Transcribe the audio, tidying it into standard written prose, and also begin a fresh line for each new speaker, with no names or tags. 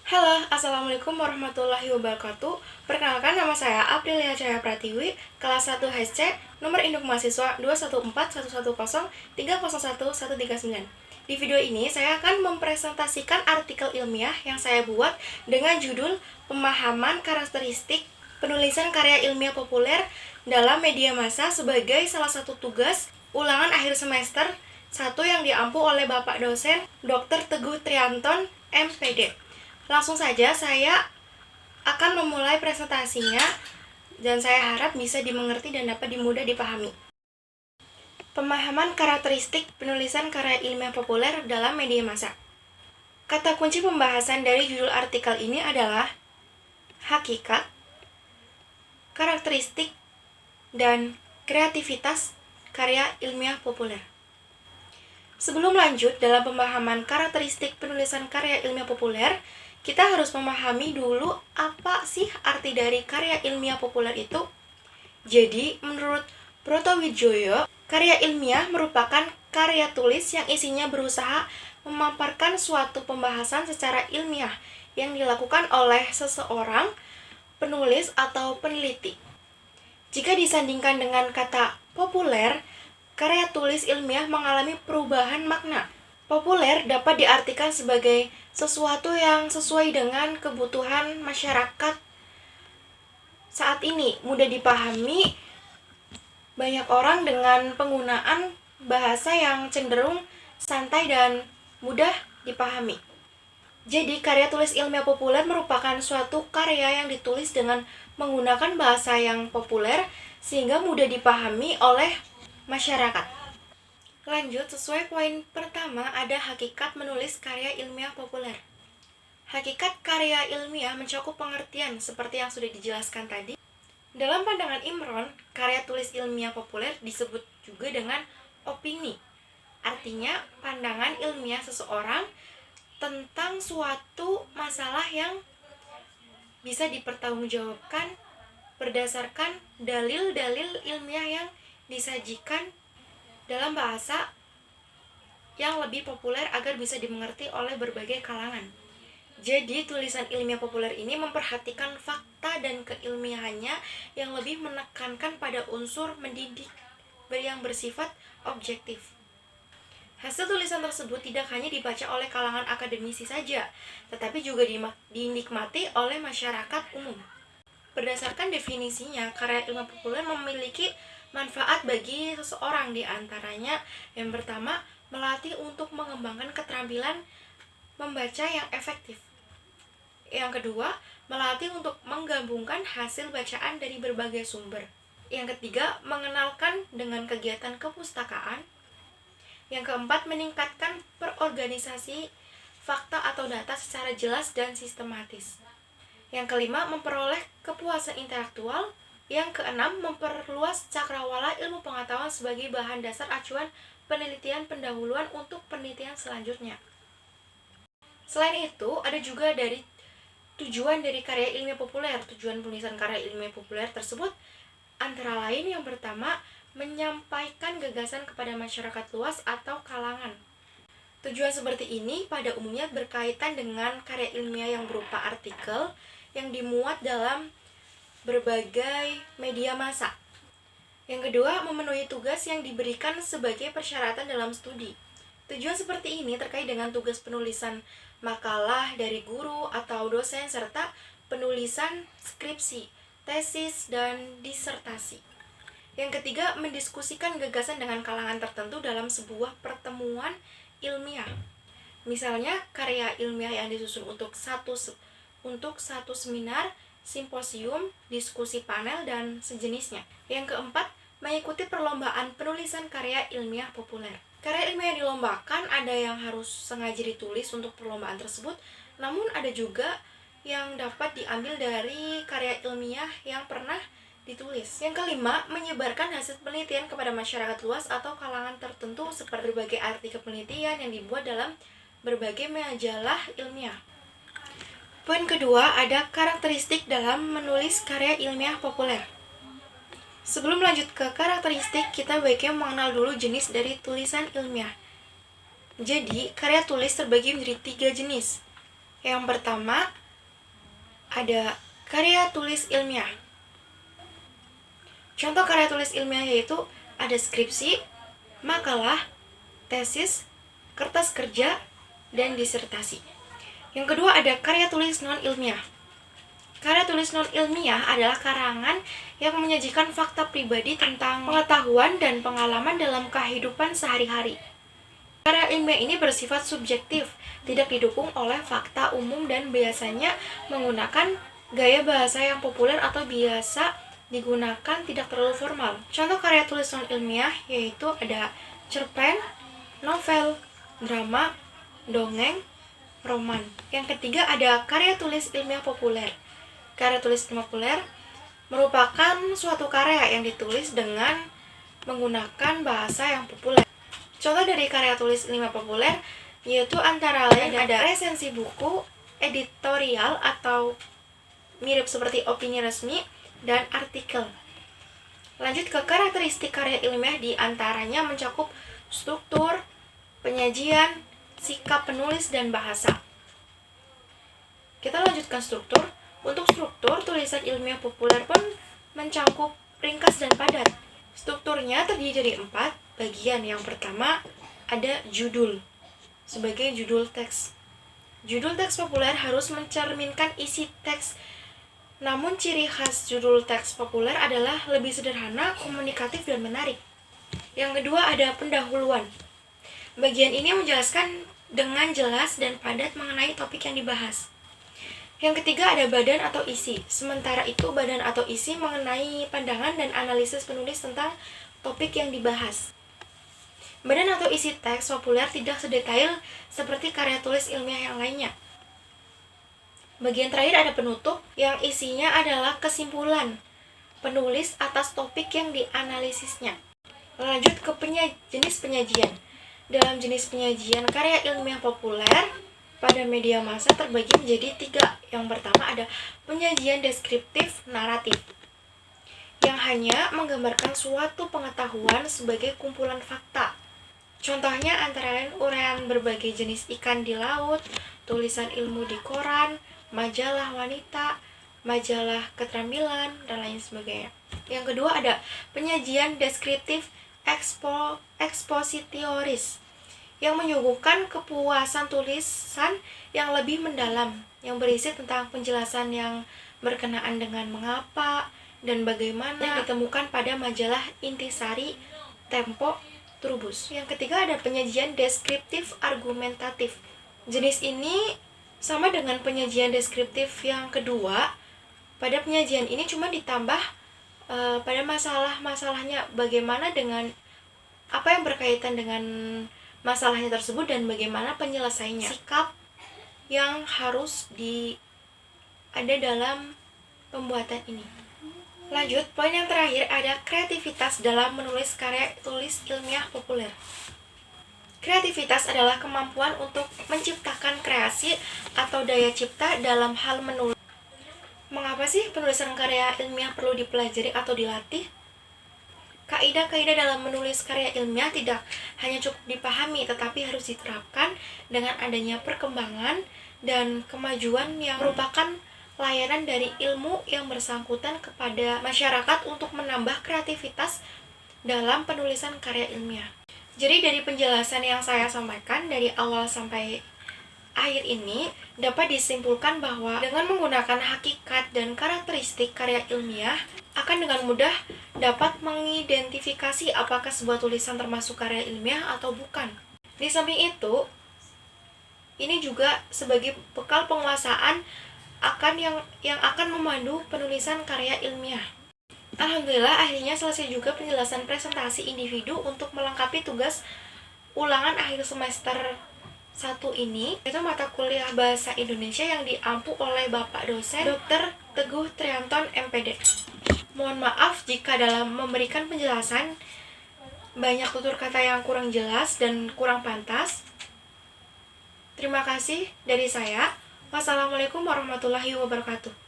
Halo, Assalamualaikum warahmatullahi wabarakatuh. Perkenalkan, nama saya Aprilia Cahaya Pratiwi, kelas 1 HSC, nomor induk mahasiswa 2141103011139. Di video ini, saya akan mempresentasikan artikel ilmiah yang saya buat dengan judul Pemahaman Karakteristik Penulisan Karya Ilmiah Populer dalam Media Massa sebagai salah satu tugas ulangan akhir semester 1 yang diampu oleh Bapak dosen Dr. Teguh Trianton, MPD. Langsung saja saya akan memulai presentasinya dan saya harap bisa dimengerti dan dapat mudah dipahami. Pemahaman karakteristik penulisan karya ilmiah populer dalam media massa. Kata kunci pembahasan dari judul artikel ini adalah hakikat, karakteristik, dan kreativitas karya ilmiah populer. Sebelum lanjut dalam pemahaman karakteristik penulisan karya ilmiah populer, kita harus memahami dulu apa sih arti dari karya ilmiah populer itu. Jadi, menurut Brotowijoyo, karya ilmiah merupakan karya tulis yang isinya berusaha memaparkan suatu pembahasan secara ilmiah yang dilakukan oleh seseorang, penulis atau peneliti. Jika disandingkan dengan kata populer, karya tulis ilmiah mengalami perubahan makna. Populer dapat diartikan sebagai sesuatu yang sesuai dengan kebutuhan masyarakat saat ini, mudah dipahami banyak orang dengan penggunaan bahasa yang cenderung santai dan mudah dipahami. Jadi, karya tulis ilmiah populer merupakan suatu karya yang ditulis dengan menggunakan bahasa yang populer sehingga mudah dipahami oleh masyarakat. Lanjut, sesuai poin pertama, ada hakikat menulis karya ilmiah populer. Hakikat karya ilmiah mencakup pengertian seperti yang sudah dijelaskan tadi. Dalam pandangan Imron, karya tulis ilmiah populer disebut juga dengan opini. Artinya, pandangan ilmiah seseorang tentang suatu masalah yang bisa dipertanggungjawabkan berdasarkan dalil-dalil ilmiah yang disajikan dalam bahasa yang lebih populer agar bisa dimengerti oleh berbagai kalangan. Jadi, tulisan ilmiah populer ini memperhatikan fakta dan keilmiahannya yang lebih menekankan pada unsur mendidik yang bersifat objektif. Hasil tulisan tersebut tidak hanya dibaca oleh kalangan akademisi saja, tetapi juga dinikmati oleh masyarakat umum. Berdasarkan definisinya, karya ilmiah populer memiliki manfaat bagi seseorang, di antaranya yang pertama, melatih untuk mengembangkan keterampilan membaca yang efektif. Yang kedua, melatih untuk menggabungkan hasil bacaan dari berbagai sumber. Yang ketiga, mengenalkan dengan kegiatan kepustakaan. Yang keempat, meningkatkan perorganisasi fakta atau data secara jelas dan sistematis. Yang kelima, memperoleh kepuasan intelektual. Yang keenam, memperluas cakrawala ilmu pengetahuan sebagai bahan dasar acuan penelitian pendahuluan untuk penelitian selanjutnya. Selain itu, ada juga dari tujuan dari karya ilmiah populer. Tujuan penulisan karya ilmiah populer tersebut antara lain yang pertama, menyampaikan gagasan kepada masyarakat luas atau kalangan. Tujuan seperti ini pada umumnya berkaitan dengan karya ilmiah yang berupa artikel yang dimuat dalam berbagai media massa. Yang kedua, memenuhi tugas yang diberikan sebagai persyaratan dalam studi. Tujuan seperti ini terkait dengan tugas penulisan makalah dari guru atau dosen serta penulisan skripsi, tesis, dan disertasi. Yang ketiga, mendiskusikan gagasan dengan kalangan tertentu dalam sebuah pertemuan ilmiah. Misalnya, karya ilmiah yang disusun untuk satu seminar, simposium, diskusi panel, dan sejenisnya. Yang keempat, mengikuti perlombaan penulisan karya ilmiah populer. Karya ilmiah yang dilombakan ada yang harus sengaja ditulis untuk perlombaan tersebut, namun ada juga yang dapat diambil dari karya ilmiah yang pernah ditulis. Yang kelima, menyebarkan hasil penelitian kepada masyarakat luas atau kalangan tertentu seperti berbagai artikel penelitian yang dibuat dalam berbagai majalah ilmiah. Poin kedua, ada karakteristik dalam menulis karya ilmiah populer. Sebelum lanjut ke karakteristik, kita baiknya mengenal dulu jenis dari tulisan ilmiah. Jadi, karya tulis terbagi menjadi 3 jenis. Yang pertama, ada karya tulis ilmiah. Contoh karya tulis ilmiah yaitu ada skripsi, makalah, tesis, kertas kerja, dan disertasi. Yang kedua ada karya tulis non-ilmiah. Karya tulis non-ilmiah adalah karangan yang menyajikan fakta pribadi tentang pengetahuan dan pengalaman dalam kehidupan sehari-hari. Karya ilmiah ini bersifat subjektif, tidak didukung oleh fakta umum dan biasanya menggunakan gaya bahasa yang populer atau biasa digunakan tidak terlalu formal. Contoh karya tulis non-ilmiah yaitu ada cerpen, novel, drama, dongeng, roman. Yang ketiga ada karya tulis ilmiah populer. Karya tulis ilmiah populer merupakan suatu karya yang ditulis dengan menggunakan bahasa yang populer. Contoh dari karya tulis ilmiah populer yaitu antara lain ada resensi buku, editorial atau mirip seperti opini resmi, dan artikel. Lanjut ke karakteristik karya ilmiah, di antaranya mencakup struktur, penyajian, sikap penulis, dan bahasa. Kita lanjutkan struktur. Untuk struktur, tulisan ilmiah populer pun mencakup ringkas dan padat. Strukturnya terdiri dari 4 bagian. Yang pertama ada judul sebagai judul teks. Judul teks populer harus mencerminkan isi teks. Namun ciri khas judul teks populer adalah lebih sederhana, komunikatif, dan menarik. Yang kedua ada pendahuluan. Bagian ini menjelaskan dengan jelas dan padat mengenai topik yang dibahas. Yang ketiga ada badan atau isi. Sementara itu badan atau isi mengenai pandangan dan analisis penulis tentang topik yang dibahas. Badan atau isi teks populer tidak sedetail seperti karya tulis ilmiah yang lainnya. Bagian terakhir ada penutup yang isinya adalah kesimpulan penulis atas topik yang dianalisisnya. Lanjut ke jenis penyajian. Dalam jenis penyajian karya ilmiah populer pada media massa terbagi menjadi 3. Yang pertama ada penyajian deskriptif naratif, yang hanya menggambarkan suatu pengetahuan sebagai kumpulan fakta. Contohnya antara lain uraian berbagai jenis ikan di laut, tulisan ilmu di koran, majalah wanita, majalah keterampilan, dan lain sebagainya. Yang kedua ada penyajian deskriptif ekspositioris, yang menyuguhkan kepuasan tulisan yang lebih mendalam, yang berisi tentang penjelasan yang berkenaan dengan mengapa dan bagaimana yang ditemukan pada majalah Intisari, Tempo, Trubus. Yang ketiga ada penyajian deskriptif argumentatif. Jenis ini sama dengan penyajian deskriptif yang kedua. Pada penyajian ini cuma ditambah pada masalah-masalahnya, bagaimana dengan apa yang berkaitan dengan masalahnya tersebut dan bagaimana penyelesaiannya. Sikap yang harus ada dalam pembuatan ini. Lanjut, poin yang terakhir ada kreativitas dalam menulis karya tulis ilmiah populer. Kreativitas adalah kemampuan untuk menciptakan kreasi atau daya cipta dalam hal menulis. Mengapa sih penulisan karya ilmiah perlu dipelajari atau dilatih? Kaidah-kaidah dalam menulis karya ilmiah tidak hanya cukup dipahami, tetapi harus diterapkan dengan adanya perkembangan dan kemajuan yang merupakan layanan dari ilmu yang bersangkutan kepada masyarakat untuk menambah kreativitas dalam penulisan karya ilmiah. Jadi dari penjelasan yang saya sampaikan dari awal sampai akhir ini dapat disimpulkan bahwa dengan menggunakan hakikat dan karakteristik karya ilmiah akan dengan mudah dapat mengidentifikasi apakah sebuah tulisan termasuk karya ilmiah atau bukan. Di samping itu, ini juga sebagai bekal penguasaan akan yang akan memandu penulisan karya ilmiah. Alhamdulillah akhirnya selesai juga penjelasan presentasi individu untuk melengkapi tugas ulangan akhir semester 1 ini, yaitu mata kuliah Bahasa Indonesia yang diampu oleh Bapak dosen Dr. Teguh Trianton MPD. Mohon maaf jika dalam memberikan penjelasan banyak tutur kata yang kurang jelas dan kurang pantas. Terima kasih dari saya. Wassalamualaikum warahmatullahi wabarakatuh.